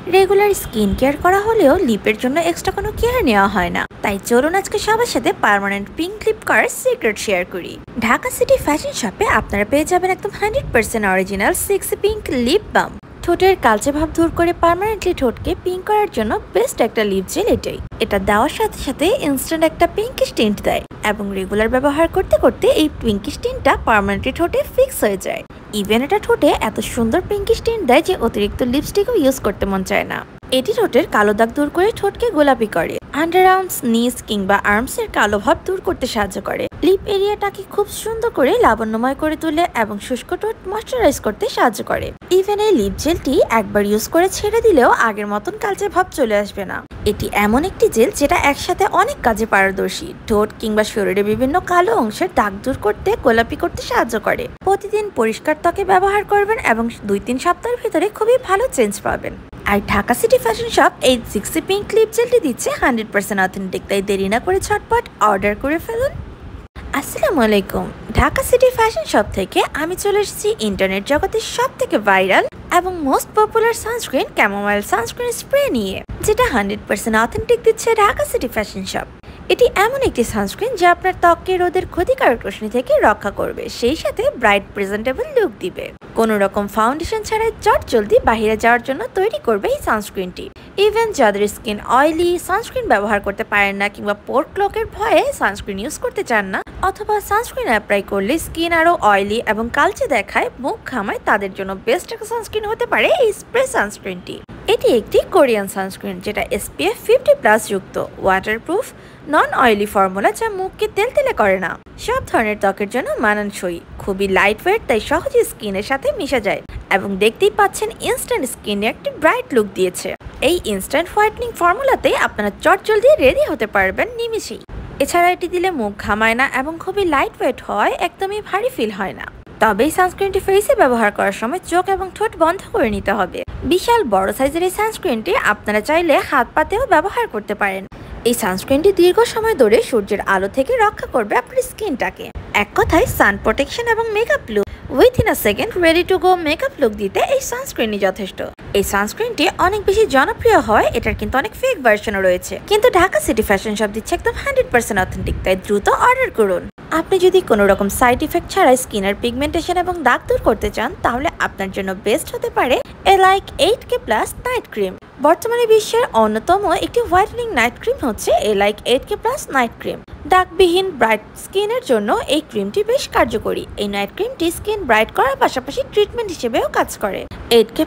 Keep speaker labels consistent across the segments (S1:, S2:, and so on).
S1: Regular skin care করা হলেও লিপের জন্য এক্সট্রা কোনো কেয়ার নেওয়া হয় না, তাই চলুন আজকে সবার সাথে পার্মানেন্ট পিঙ্ক লিপ করার সিক্রেট শেয়ার করি। ঢাকা সিটি ফ্যাশন শপে আপনারা পেয়ে যাবেন একদম 100% original sexy pink lip balm. ঠোঁটের কালচে ভাব দূর করে পার্মানেন্টলি ঠোঁটকে পিঙ্ক করার জন্য বেস্ট একটা লিপ জেল এটাই। এটা দেওয়ার সাথে সাথে ইনস্ট্যান্ট একটা পিঙ্কিশ টিন্ট দেয় এবং রেগুলার ব্যবহার করতে করতে এই পিঙ্কিশ টিন্টটা পার্মানেন্টলি ঠোঁটে ফিক্স হয়ে যায়। ইভেন এটা ঠোঁটে এত সুন্দর পিঙ্কিশ টিন্ট দেয় যে অতিরিক্ত লিপস্টিকও ইউজ করতে মন চায় না। এটি ঠোঁটের কালো দাগ দূর করে ঠোঁটকে গোলাপি করে, আন্ডার আর্মস, নিস কিংবা আর্মস এর কালো ভাব দূর করতে সাহায্য করে, লিপ এরিয়াটাকে খুব সুন্দর করে লাবণ্যময় করে তোলে এবং শুষ্ক ঠোঁট ময়শ্চারাইজ করতে সাহায্য করে। ইভেন এই লিপ জেলটি একবার ইউজ করে ছেড়ে দিলেও আগের মতন কালচে ভাব চলে আসবে না। এটি এমন একটি জেল যেটা একসাথে অনেক কাজে পারদর্শী। ঠোঁট কিংবা শরীরে বিভিন্ন কালো অংশের দাগ দূর করতে, গোলাপি করতে সাহায্য করে। প্রতিদিন পরিষ্কার ত্বকে ব্যবহার করবেন এবং 2-3 সপ্তাহের ভিতরে খুবই ভালো চেঞ্জ পাবেন। আর ঢাকা সিটি ফ্যাশন শপ এই সেক্সি পিঙ্ক লিপ জেলটি দিচ্ছে 100% অথেন্টিক, তাই দেরি না করে ঝটপট অর্ডার করে ফেলুন। আসসালামু আলাইকুম। ঢাকা সিটি ফ্যাশন শপ থেকে আমি চলে এসেছি ইন্টারনেট জগতের সব থেকে ভাইরাল এবং most popular sunscreen chamomile sunscreen spray নিয়ে, যেটা 100% অথেন্টিক দিচ্ছে ঢাকা সিটি ফ্যাশন শপ। এটি এমন একটি সানস্ক্রিন যা আপনার ত্বককে রোদের ক্ষতিকারক রশ্মি থেকে রক্ষা করবে, সেই সাথে ব্রাইট প্রেজেন্টেবল লুক দিবে। কোনো রকম ফাউন্ডেশন ছাড়াই চটজলদি বাইরে যাওয়ার জন্য তৈরি করবে এই সানস্ক্রিনটি। ইভেন যাদের স্কিন অয়েলি, সানস্ক্রিন ব্যবহার করতে পারেন না কিংবা পোর ক্লকের ভয়ে সানস্ক্রিন ইউজ করতে চান না, অথবা সানস্ক্রিন অ্যাপ্লাই করলে স্কিন আরো অয়েলি এবং কালচে দেখায়, মুখ ঘামায়, তাদের জন্য বেস্ট একটা সানস্ক্রিন হতে পারে এই স্প্রে সানস্ক্রিনটি। এটি একটি কোরিয়ান সানস্ক্রিন যেটা SPF 50+ যুক্ত, ওয়াটারপ্রুফ, নন অয়েলি ফর্মুলা যা মুখকে তেলতেলে করে না, সব ধরনের ত্বকের জন্য মানানসই, খুবই লাইট ওয়েট, তাই সহজে স্কিনের সাথে মিশে যায় এবং দেখতেই পাচ্ছেন ইনস্ট্যান্ট স্কিনে একটি ব্রাইট লুক দিয়েছে। এই ইনস্ট্যান্ট হোয়াইটনিং ফর্মুলাতে আপনারা চটজলদি রেডি হতে পারবেন নিমিষেই। এছাড়া এটি দিলে মুখ ঘামায় না এবং খুবই লাইট ওয়েট হয়, একদমই ভারী ফিল হয় না। তবে এই সানস্ক্রিনটি ফেসে ব্যবহার করার সময় চোখ এবং ঠোঁট বন্ধ করে নিতে হবে। বিশাল বড় সাইজের এই সানস্ক্রিনটি আপনারা চাইলে হাত পাতেও ব্যবহার করতে পারেন। এই সানস্ক্রিনটি দীর্ঘ সময় ধরে সূর্যের আলো থেকে রক্ষা করবে আপনার স্কিনটাকে। এক কথায় সান প্রোটেকশন এবং makeup look within a second ready to go makeup look দিতে এই সানস্ক্রিনই যথেষ্ট। এই সানস্ক্রিনটি অনেক বেশি জনপ্রিয় হয়, এটার কিন্তু অনেক ফেক ভার্সনও রয়েছে, কিন্তু ঢাকা সিটি ফ্যাশন শপ দিচ্ছে একদম 100% অথেন্টিক, তাই দ্রুত অর্ডার করুন। আপনি যদি কোনো রকম সাইড ইফেক্ট ছাড়াই স্কিনের পিগমেন্টেশন এবং দাগ দূর করতে চান, তাহলে আপনার জন্য বেস্ট হতে পারে এলাইক 8K+ নাইট ক্রিম। বর্তমানে বিশ্বের অন্যতম একটি হোয়াইটেনিং নাইট ক্রিম হচ্ছে এলাইক 8K+ নাইট ক্রিম। দাগবিহীন ব্রাইট স্কিনের জন্য এই ক্রিমটি বেশ কার্যকরী। এই নাইট ক্রিমটি স্কিন ব্রাইট করার পাশাপাশি ট্রিটমেন্ট হিসেবেও কাজ করে। 8K+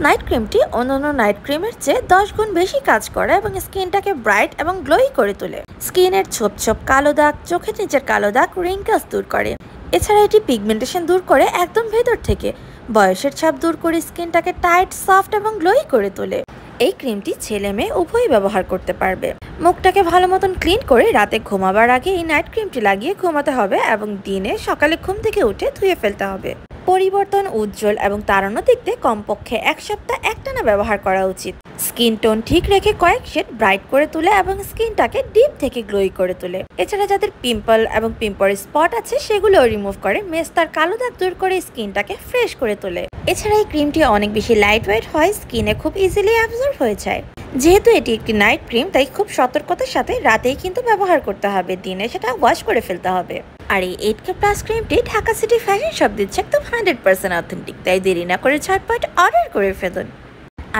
S1: নাইট ক্রিমটি অন্যান্য নাইট ক্রিমের চেয়ে 10 গুণ বেশি কাজ করে এবং স্কিনটাকে ব্রাইট এবং গ্লোই করে তোলে। স্কিনের ছোপ ছোপ কালো দাগ, চোখের নিচের কালো দাগ, রিঙ্কেলস দূর করে। এছাড়া এটি পিগমেন্টেশন দূর করে একদম ভেতর থেকে, বয়সের ছাপ দূর করে স্কিনটাকে টাইট, সফট এবং গ্লোই করে তোলে। এই ক্রিমটি ছেলে মেয়ে উভয়ই ব্যবহার করতে পারবে। মুখটাকে ভালো মতন ক্লিন করে রাতে ঘুমাবার আগে এই নাইট ক্রিমটি লাগিয়ে ঘুমাতে হবে এবং দিনে সকালে ঘুম থেকে উঠে ধুয়ে ফেলতে হবে। পরিবর্তন উজ্জ্বল এবং তাড়ানো দেখতে কমপক্ষে 1 সপ্তাহ একটানা ব্যবহার করা উচিত। স্কিন টোন ঠিক রেখে কয়েক শেড ব্রাইট করে তোলে এবং স্কিনটাকে ডিপ থেকে গ্লোই করে তোলে। এছাড়া যাদের পিম্পল এবং পিম্পল স্পট আছে সেগুলো রিমুভ করে, মেস্তার কালো দাগ দূর করে স্কিনটাকে ফ্রেশ করে তোলে। এছাড়া এই ক্রিমটি অনেক বেশি লাইট ওয়েট হয়, স্কিনে খুব ইজিলি অ্যাবজর্ব হয়ে যায়। যেহেতু এটি একটি নাইট ক্রিম, তাই খুব সতর্কতার সাথে রাতেই কিন্তু ব্যবহার করতে হবে, দিনে সেটা ওয়াশ করে ফেলতে হবে। আর এই 8K+ ক্রিমটি ঢাকা সিটি ফ্যাশন শপ দিচ্ছে একদম 100% অথেন্টিক, তাই দেরি না করে ঝটপট অর্ডার করে ফেলুন।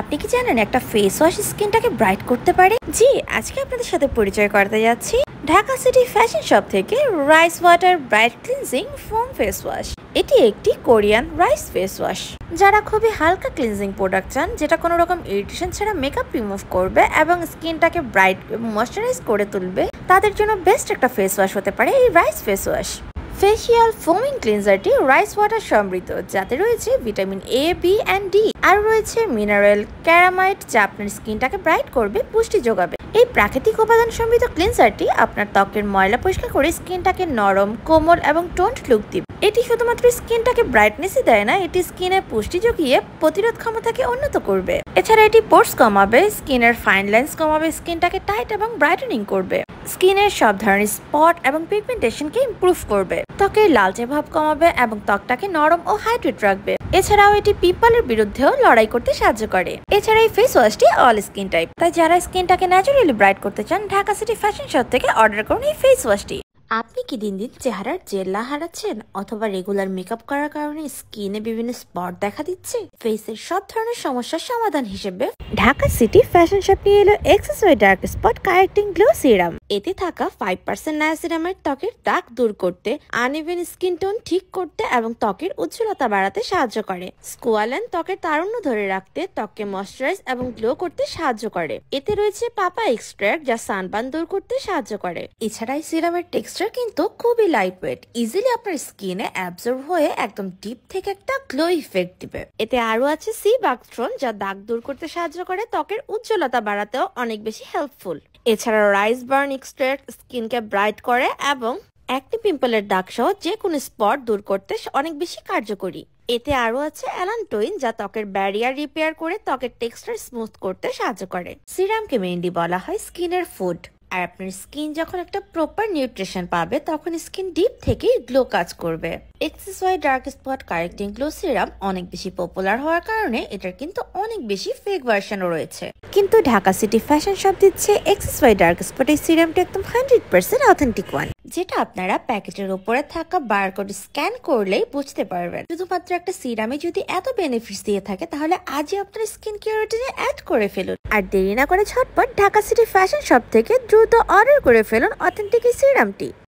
S1: আপনি কি জানেন একটা ফেস ওয়াশ স্কিনটাকে ব্রাইট করতে পারে? জি, আজকে আপনাদের সাথে পরিচয় করতে যাচ্ছি ঢাকা সিটি ফ্যাশন শপ থেকে rice water bright cleansing foam face wash. এটি একটি কোরিয়ান রাইস ফেস ওয়াশ। যারা খুবই হালকা ক্লিনজিং প্রোডাক্ট চান, যেটা কোনো রকম ইরিটেশন ছাড়া মেকআপ রিমুভ করবে এবং স্কিনটাকে ব্রাইট এবং ময়শ্চারাইজ করে তুলবে, তাদের জন্য বেস্ট একটা ফেস ওয়াশ হতে পারে এই rice face wash. Facial foaming ক্লিনজারটি রাইস ওয়াটার সমৃদ্ধ, যাতে রয়েছে vitamin A, B and D, আর রয়েছে মিনারেল ক্যারামাইড, যা আপনার স্কিনটাকে ব্রাইট করবে, পুষ্টি যোগাবে। এই প্রাকৃতিক উপাদান সমৃদ্ধ ক্লিনজারটি আপনার ত্বকের ময়লা পরিষ্কার করে স্কিনটাকে নরম, কোমল এবং টোন্ড লুক দিবে। এটি শুধুমাত্র স্কিনটাকে ব্রাইটনেসই দেয় না, এটি স্কিনের পুষ্টি জুগিয়ে প্রতিরোধ ক্ষমতাকে উন্নত করবে। এছাড়া এটি পোর্স কমাবে, স্কিনের ফাইন লাইন্স কমাবে, স্কিনটাকে টাইট এবং ব্রাইটেনিং করবে। স্কিনের সব ধরনের স্পট এবং পিগমেন্টেশনকে ইমপ্রুভ করবে, ত্বকের লালচে ভাব কমাবে এবং ত্বকটাকে নরম ও হাইড্রেট রাখবে। এছাড়াও এটি পিম্পলের বিরুদ্ধেও লড়াই করতে সাহায্য করে। এছাড়া এই ফেস ওয়াশটি অল স্কিন টাইপ, তাই যারা স্কিনটাকে ন্যাচারালি ব্রাইট করতে চান ঢাকা সিটি ফ্যাশন শপ থেকে অর্ডার করুন এই ফেস ওয়াশটি। আপনি কি দিন দিন চেহারার জেল্লা হারাচ্ছেন অথবা রেগুলার মেকআপ করার কারণে স্কিনে বিভিন্ন স্পট দেখা দিচ্ছে? ফেসের সব ধরনের সমস্যার সমাধান হিসেবে ঢাকা সিটি ফ্যাশন শপ নিয়ে এলো Axis Y dark spot correcting glow serum. এতে থাকা 5% নায়াসিনামাইড ত্বকের দাগ দূর করতে, আনইভেন স্কিন টোন ঠিক করতে এবং ত্বকের উজ্জ্বলতা বাড়াতে সাহায্য করে। স্কোয়ালেন ত্বকের তারুণ্য ধরে রাখতে, ত্বককে ময়শ্চারাইজ এবং গ্লো করতে সাহায্য করে। এতে রয়েছে পাপা এক্সট্রাক্ট যা সানবার্ন দূর করতে সাহায্য করে। এছাড়া এই সিরামের টেক্সচার কিন্তু খুবই লাইট ওয়েট, ইজিলি আপনার স্কিনে অ্যাবজর্ব হয়ে একদম ডিপ থেকে একটা গ্লো ইফেক্ট দিবে। এতে আরো আছে সি বাকথ্রন যা দাগ দূর করতে সাহায্য করে, ত্বকের উজ্জ্বলতা বাড়াতেও অনেক বেশি হেল্পফুল। এছাড়া রাইস বার্ন এক্সট্রাক্ট স্কিনকে ব্রাইট করে এবং একটি পিম্পলের দাগ সহ যে কোনো স্পট দূর করতে অনেক বেশি কার্যকরী। এতে আরো আছে অ্যালান্টোইন যা ত্বকের ব্যারিয়ার রিপেয়ার করে ত্বকের টেক্সচার স্মুথ করতে সাহায্য করে। সিরামকে মেইনলি বলা হয় স্কিনের ফুড, আর আপনার স্কিন যখন একটা প্রপার নিউট্রিশন পাবে তখন স্কিন ডিপ থেকেই গ্লো কাজ করবে। Axis Y dark spot correcting glow serum অনেক বেশি পপুলার হওয়ার কারণে এটার কিন্তু অনেক বেশি ফেক ভার্সনও রয়েছে, কিন্তু ঢাকা সিটি ফ্যাশন শপ দিচ্ছে এক্সেসওয়াই ডার্ক স্পট এই সিরামটা একদম 100% অথেন্টিক ওয়ান, যেটা আপনারা প্যাকেটের উপরে থাকা বারকোড স্ক্যান করলেই বুঝতে পারবেন। শুধুমাত্র একটা সিরামে যদি এত বেনিফিটস দিয়ে থাকে তাহলে আজই আপনার স্কিন কেয়ার রুটিনে অ্যাড করে ফেলুন। আর দেরি না করে ঝটপট ঢাকা সিটি ফ্যাশন শপ থেকে দ্রুত অর্ডার করে ফেলুন অথেন্টিক এই সিরামটি।